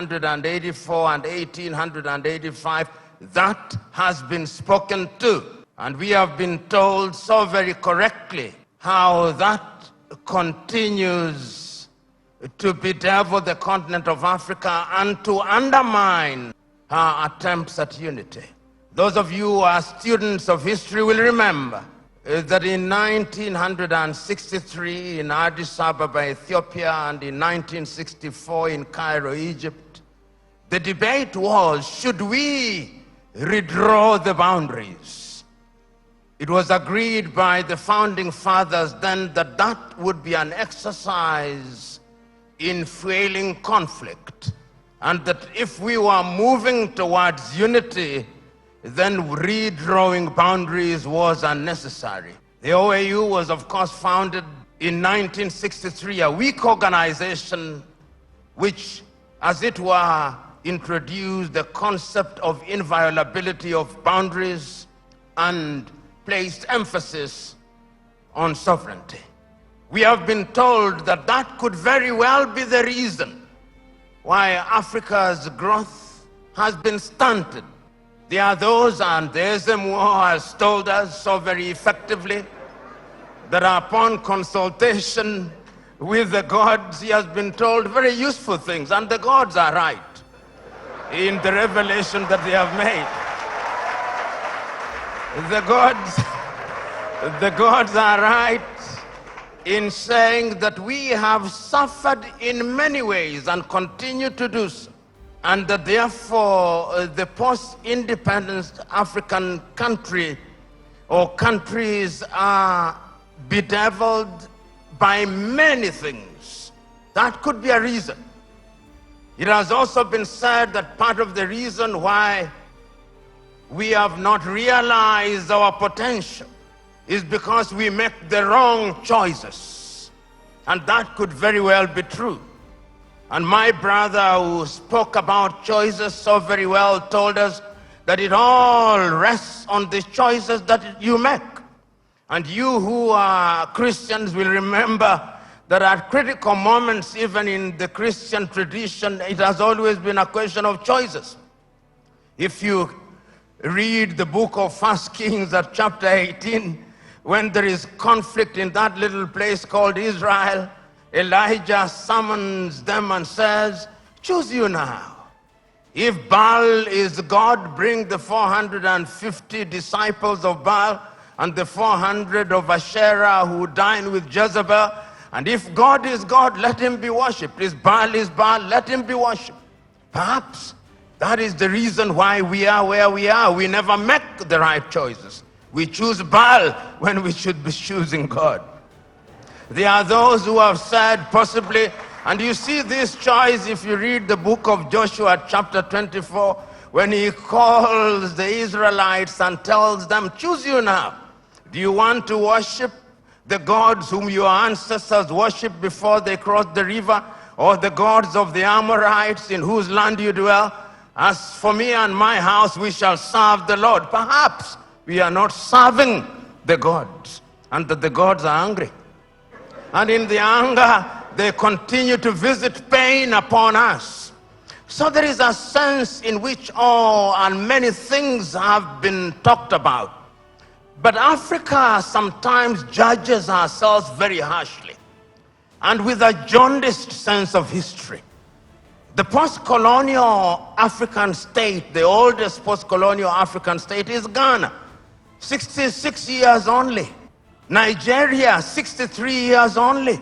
1884 and 1885, that has been spoken to. And we have been told so very correctly how that continues to bedevil the continent of Africa and to undermine our attempts at unity. Those of you who are students of history will remember that in 1963 in Addis Ababa, Ethiopia, and in 1964 in Cairo, Egypt, the debate was, should we redraw the boundaries? It was agreed by the founding fathers then that that would be an exercise in fueling conflict, and that if we were moving towards unity, then redrawing boundaries was unnecessary. The OAU was, of course, founded in 1963, a weak organization which, as it were, introduced the concept of inviolability of boundaries and placed emphasis on sovereignty. We have been told that that could very well be the reason why Africa's growth has been stunted. There are those, and the SMO has told us so very effectively, that upon consultation with the gods, he has been told very useful things, and the gods are right in the revelation that they have made. The gods are right in saying that we have suffered in many ways and continue to do so, and that therefore the post-independence African country or countries are bedeviled by many things. That could be a reason. It has also been said that part of the reason why we have not realized our potential is because we make the wrong choices. And that could very well be true. And my brother who spoke about choices so very well told us that it all rests on the choices that you make. And you who are Christians will remember that at critical moments, even in the Christian tradition, it has always been a question of choices. If you read the book of 1 Kings at chapter 18, when there is conflict in that little place called Israel, Elijah summons them and says, choose you now. If Baal is God, bring the 450 disciples of Baal and the 400 of Asherah who dine with Jezebel. And if God is God, let him be worshipped. If Baal is Baal, let him be worshipped. Perhaps that is the reason why we are where we are. We never make the right choices. We choose Baal when we should be choosing God. There are those who have said possibly, and you see this choice if you read the book of Joshua chapter 24, when he calls the Israelites and tells them, choose you now. Do you want to worship the gods whom your ancestors worshipped before they crossed the river, or the gods of the Amorites in whose land you dwell? As for me and my house, we shall serve the Lord. Perhaps we are not serving the gods, and that the gods are angry. And in the anger, they continue to visit pain upon us. So there is a sense in which all and many things have been talked about. But Africa sometimes judges ourselves very harshly and with a jaundiced sense of history. The post-colonial African state, the oldest post-colonial African state is Ghana, 66 years only. Nigeria, 63 years only.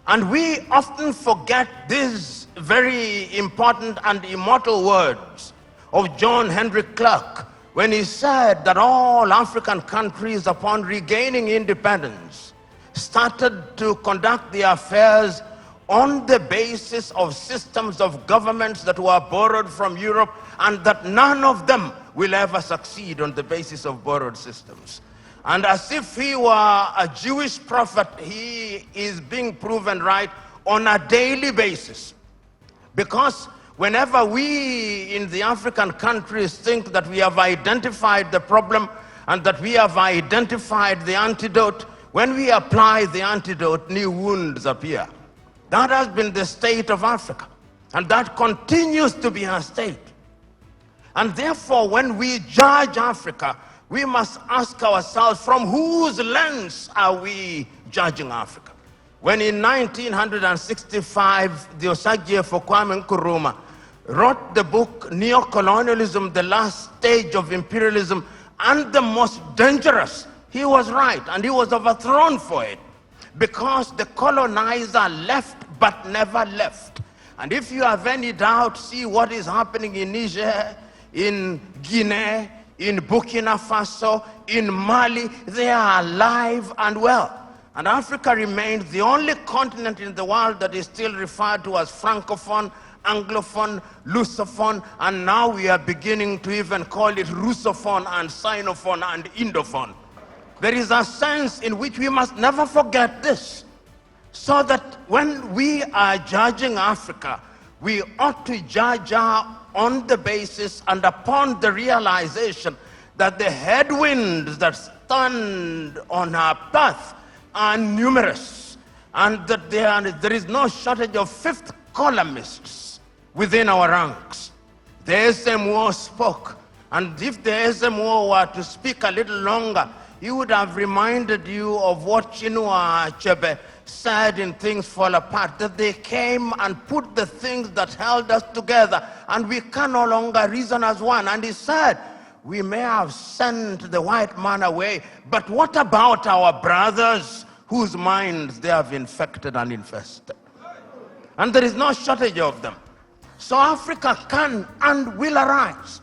And we often forget these very important and immortal words of John Henry Clark when he said that all African countries, upon regaining independence, started to conduct their affairs on the basis of systems of governments that were borrowed from Europe, and that none of them will ever succeed on the basis of borrowed systems. And as if he were a Jewish prophet, he is being proven right on a daily basis. Because whenever we in the African countries think that we have identified the problem and that we have identified the antidote, when we apply the antidote, new wounds appear. That has been the state of Africa. And that continues to be her state. And therefore, when we judge Africa, we must ask ourselves, from whose lens are we judging Africa? When in 1965, the Osagyefo Kwame Nkrumah wrote the book Neocolonialism, the last stage of imperialism and the most dangerous, he was right, and he was overthrown for it, because the colonizer left but never left. And if you have any doubt, see what is happening in Niger, in Guinea, in Burkina Faso, in Mali. They are alive and well. And Africa remains the only continent in the world that is still referred to as Francophone, Anglophone, Lusophone, and now we are beginning to even call it Russophone and Sinophone and Indophone. There is a sense in which we must never forget this, so that when we are judging Africa, we ought to judge her on the basis and upon the realization that the headwinds that stand on her path are numerous, and that there is no shortage of fifth columnists within our ranks. The SMO spoke, and if the SMO were to speak a little longer, he would have reminded you of what Chinua Achebe said in Things Fall Apart, that they came and put the things that held us together, and we can no longer reason as one. And he said, we may have sent the white man away, but what about our brothers whose minds they have infected and infested? And there is no shortage of them. So Africa can and will arise.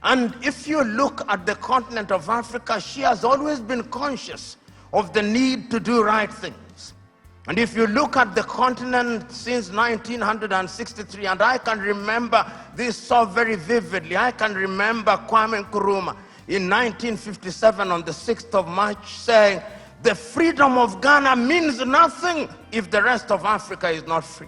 And if you look at the continent of Africa, she has always been conscious of the need to do right things. And if you look at the continent since 1963, and I can remember this so very vividly, I can remember Kwame Nkrumah in 1957 on the 6th of March saying, the freedom of Ghana means nothing if the rest of Africa is not free.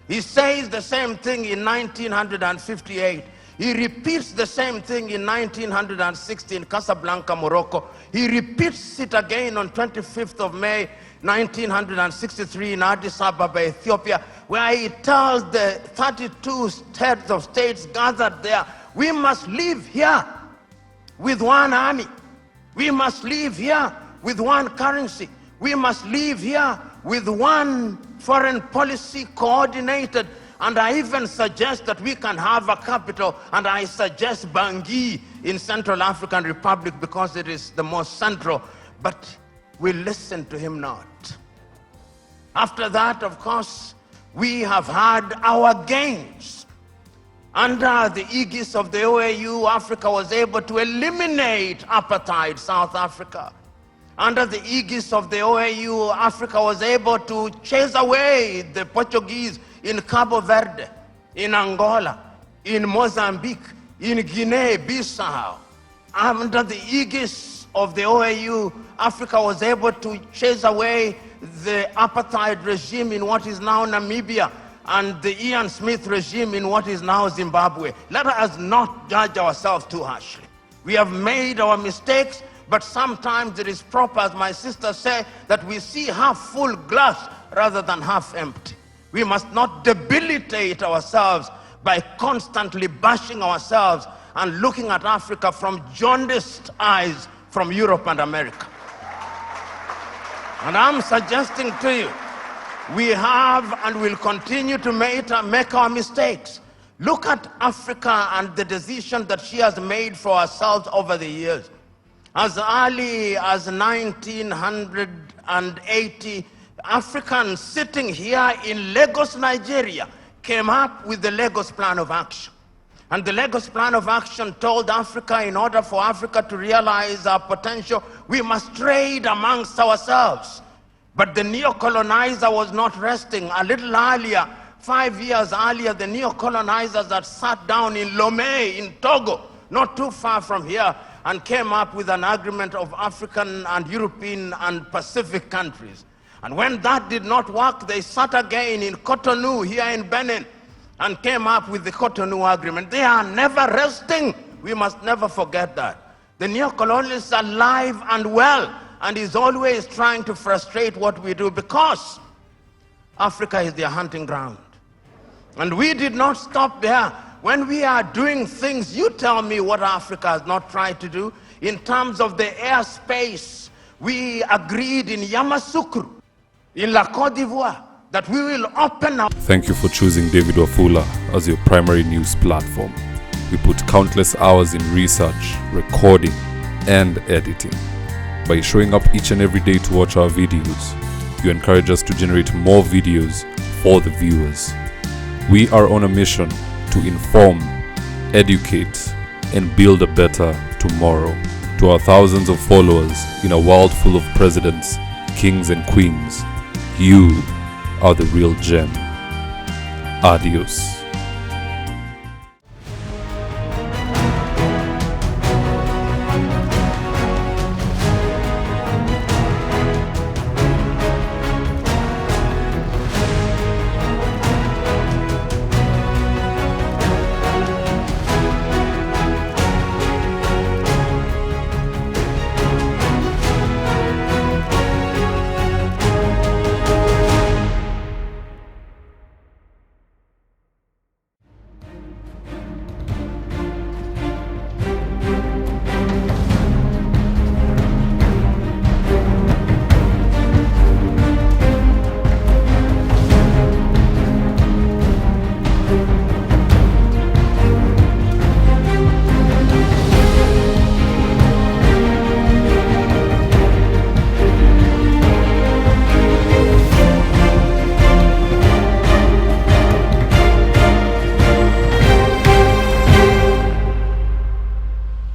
He says the same thing in 1958. He repeats the same thing in 1960 in Casablanca, Morocco. He repeats it again on 25th of May, 1963 in Addis Ababa, Ethiopia, where he tells the 32 heads of states gathered there, we must live here with one army. We must live here with one currency. We must live here with one foreign policy coordinated. And I even suggest that we can have a capital, and I suggest Bangui in Central African Republic because it is the most central. But we listen to him not. After that, of course, we have had our gains. Under the aegis of the OAU, Africa was able to eliminate apartheid South Africa. Under the aegis of the OAU, Africa was able to chase away the Portuguese in Cabo Verde, in Angola, in Mozambique, in Guinea-Bissau. Under the aegis of the OAU, Africa was able to chase away the apartheid regime in what is now Namibia and the Ian Smith regime in what is now Zimbabwe. Let us not judge ourselves too harshly. We have made our mistakes, but sometimes it is proper, as my sister said, that we see half full glass rather than half empty. We must not debilitate ourselves by constantly bashing ourselves and looking at Africa from jaundiced eyes from Europe and America. And I'm suggesting to you, we have and will continue to make our mistakes. Look at Africa and the decision that she has made for herself over the years. As early as 1980, Africans sitting here in Lagos, Nigeria, came up with the Lagos Plan of Action. And the Lagos Plan of Action told Africa, in order for Africa to realize our potential, we must trade amongst ourselves. But the neo-colonizer was not resting. A little earlier, 5 years earlier, the neo-colonizers had sat down in Lomé, in Togo, not too far from here, and came up with an agreement of African and European and Pacific countries. And when that did not work, they sat again in Cotonou, here in Benin, and came up with the Cotonou Agreement. They are never resting. We must never forget that. The neo-colonialist is alive and well, and is always trying to frustrate what we do, because Africa is their hunting ground. And we did not stop there. When we are doing things, you tell me what Africa has not tried to do. In terms of the airspace, we agreed in Yamoussoukro, in La Côte d'Ivoire, that we will open up. Thank you for choosing David Wafula as your primary news platform. We put countless hours in research, recording, and editing. By showing up each and every day to watch our videos, you encourage us to generate more videos for the viewers. We are on a mission to inform, educate, and build a better tomorrow. To our thousands of followers in a world full of presidents, kings, and queens, you are the real gem. Adios.